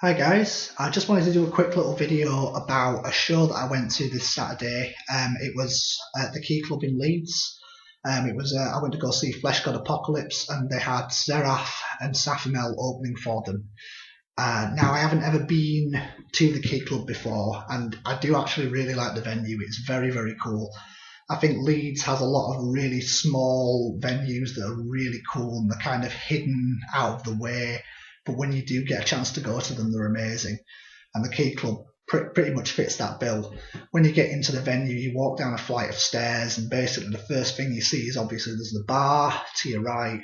Hi guys, I just wanted to do a quick little video about a show that I went to this Saturday. It was at the Key Club in Leeds. I went to go see Fleshgod Apocalypse, and they had Xerath and Sathamel opening for them. Now I haven't ever been to the Key Club before, and I do actually really like the venue. It's very, very cool. I think Leeds has a lot of really small venues that are really cool, and they're kind of hidden out of the way. But when you do get a chance to go to them, they're amazing. And the Key Club pretty much fits that bill. When you get into the venue, you walk down a flight of stairs, and basically the first thing you see is obviously there's the bar to your right.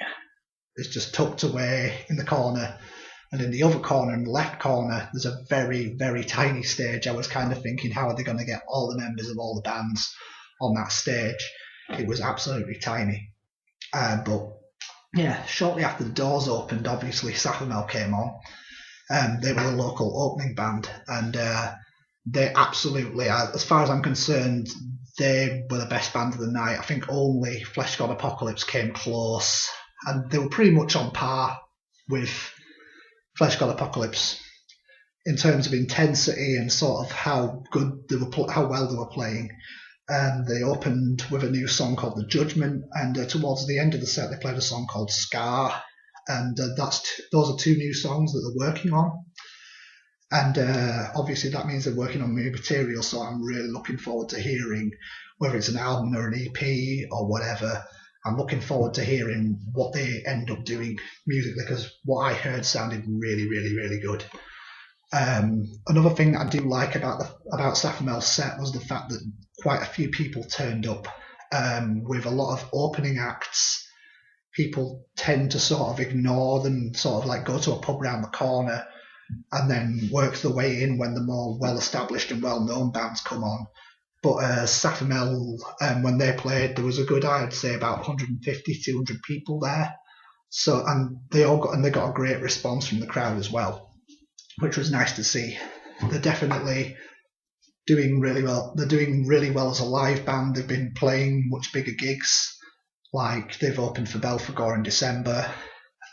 It's just tucked away in the corner. And in the other corner, in the left corner, there's a very, very tiny stage. I was kind of thinking, how are they going to get all the members of all the bands on that stage? It was absolutely tiny. But yeah, shortly after the doors opened, obviously Sathamel came on. They were the local opening band, and they absolutely, as far as I'm concerned, they were the best band of the night. I think only Fleshgod Apocalypse came close, and they were pretty much on par with Fleshgod Apocalypse in terms of intensity and sort of how well they were playing. They opened with a new song called The Judgment, and towards the end of the set they played a song called Scar, and those are two new songs that they're working on, and obviously that means they're working on new material, so I'm really looking forward to hearing whether it's an album or an EP or whatever. I'm looking forward to hearing what they end up doing musically, because what I heard sounded really, really, really good. Another thing I do like about Sathamel's set was the fact that quite a few people turned up. With a lot of opening acts, people tend to sort of ignore them, sort of like go to a pub around the corner and then work their way in when the more well-established and well-known bands come on. But Sathamel, when they played, there was a good, I'd say, about 150, 200 people there. So, and they got a great response from the crowd as well, which was nice to see. They're definitely doing really well. They're doing really well as a live band. They've been playing much bigger gigs, like they've opened for Belphegor in December,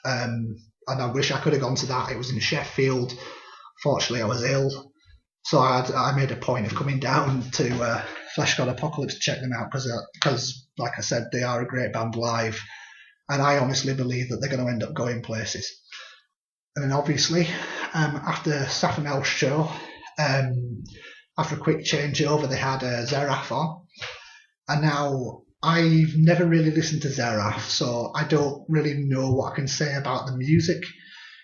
and I wish I could have gone to that. It was in Sheffield. Fortunately, I was ill, so I made a point of coming down to Fleshgod Apocalypse to check them out, because, like I said, they are a great band live, and I honestly believe that they're going to end up going places. And then obviously, after Sathamel's show, after a quick changeover, they had Xerath on. And now, I've never really listened to Xerath, so I don't really know what I can say about the music.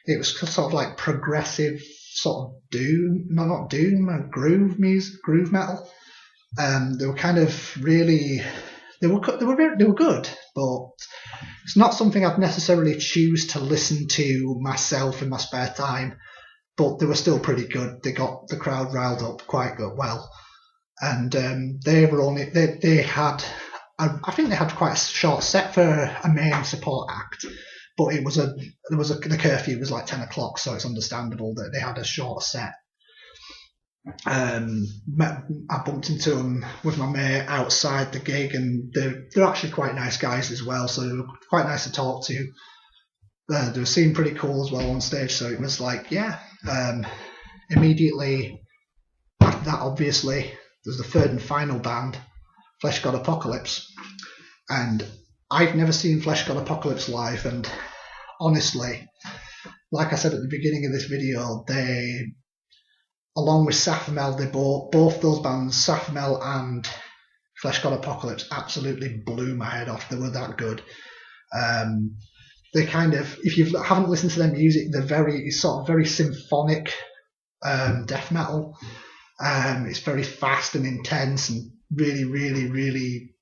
It was sort of like progressive, sort of groove music, groove metal. They were kind of really, they were good, but it's not something I'd necessarily choose to listen to myself in my spare time. But they were still pretty good. They got the crowd riled up quite well, and they had, I think they had quite a short set for a main support act, but the curfew was like 10 o'clock, so it's understandable that they had a short set. I bumped into them with my mate outside the gig, and they're actually quite nice guys as well, so they were quite nice to talk to. They seemed pretty cool as well on stage, so it was like, yeah. Immediately after that, obviously, there's the third and final band, Fleshgod Apocalypse, and I've never seen Fleshgod Apocalypse live, and honestly, like I said at the beginning of this video, they, along with Sathamel, they both those bands, Sathamel and Fleshgod Apocalypse, absolutely blew my head off. They were that good. They kind of, if you haven't listened to their music, they're very symphonic death metal. It's very fast and intense and really, really, really,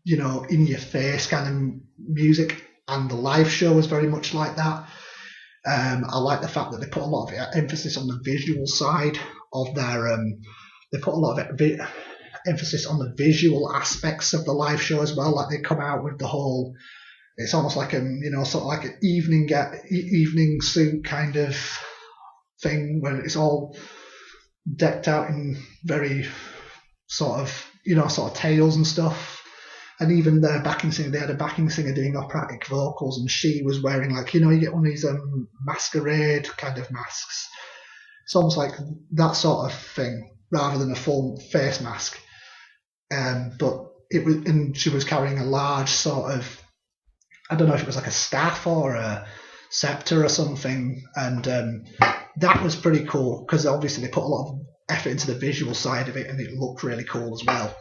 in your face kind of music. And the live show was very much like that. I like the fact that they put a lot of emphasis on the visual side of their. They put a lot of emphasis on the visual aspects of the live show as well. Like they come out with the whole. It's almost like sort of like an evening suit kind of thing, where it's all decked out in very sort of tails and stuff. And even their backing singer, they had a backing singer doing operatic vocals, and she was wearing, like, you get one of these masquerade kind of masks, It's almost like that sort of thing rather than a full face mask. But it was, and she was carrying a large sort of, I don't know if it was like a staff or a scepter or something, and that was pretty cool because obviously they put a lot of effort into the visual side of it, and it looked really cool as well.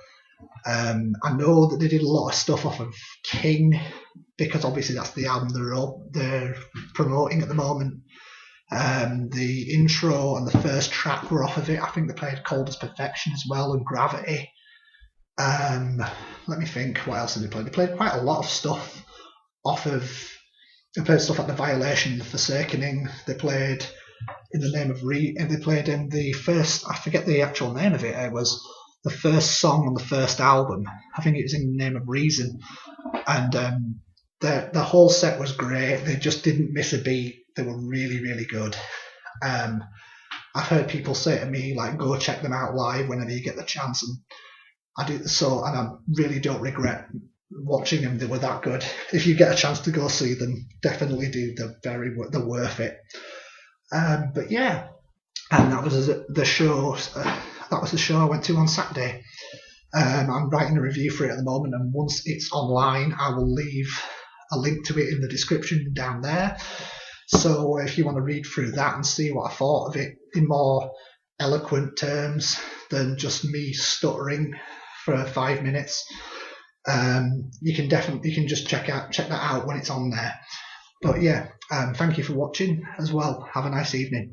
I know that they did a lot of stuff off of King because obviously that's the album they're promoting at the moment. The intro and the first track were off of it. I think they played Cold as Perfection as well and Gravity. Let me think, what else did they play? They played quite a lot of stuff off of. They played stuff like The Violation, The Forsakening. They played In the Name of and they played in the first, I forget the actual name of it. It was the first song on the first album. I think it was In the Name of Reason. And the whole set was great. They just didn't miss a beat. They were really, really good. I've heard people say to me, like, go check them out live whenever you get the chance. And I do so, and I really don't regret watching them. They were that good. If you get a chance to go see them, definitely do. They're worth it. But yeah, and that was the show. That was the show I went to on Saturday. I'm writing a review for it at the moment, and once it's online, I will leave a link to it in the description down there. So if you want to read through that and see what I thought of it in more eloquent terms than just me stuttering for 5 minutes, you can just check that out when it's on there. But yeah, thank you for watching as well. Have a nice evening.